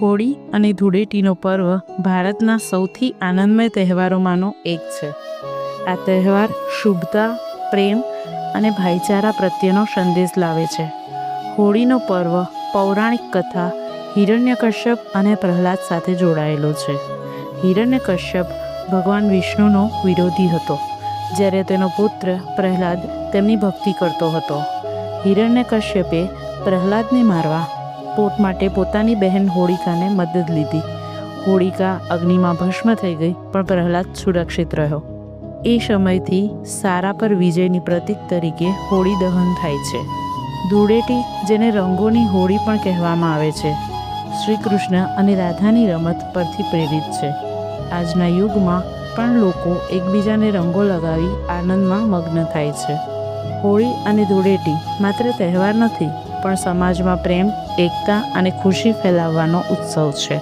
હોળી અને ધૂળેટીનો પર્વ ભારતના સૌથી આનંદમય તહેવારોમાંનો એક છે. આ તહેવાર શુભતા, પ્રેમ અને ભાઈચારા પ્રત્યેનો સંદેશ લાવે છે. હોળીનો પર્વ પૌરાણિક કથા હિરણ્યકશ્યપ અને પ્રહલાદ સાથે જોડાયેલો છે. હિરણ્યકશ્યપ ભગવાન વિષ્ણુનો વિરોધી હતો, જ્યારે તેનો પુત્ર પ્રહલાદ તેમની ભક્તિ કરતો હતો. હિરણ્યકશ્યપે પ્રહલાદને મારવા માટે પોતાની બહેન હોળિકાને મદદ લીધી. હોળિકા અગ્નિમાં ભસ્મ થઈ ગઈ, પણ પ્રહલાદ સુરક્ષિત રહ્યો. એ સમયથી સારા પર વિજયની પ્રતીક તરીકે હોળી દહન થાય છે. ધૂળેટી, જેને રંગોની હોળી પણ કહેવામાં આવે છે, શ્રી કૃષ્ણ અને રાધાની રમત પરથી પ્રેરિત છે. આજના યુગમાં પણ લોકો એકબીજાને રંગો લગાવી આનંદમાં મગ્ન થાય છે. હોળી અને ધૂળેટી માત્ર તહેવાર નથી, પણ સમાજમાં પ્રેમ, એકતા અને ખુશી ફેલાવવાનો ઉત્સવ છે.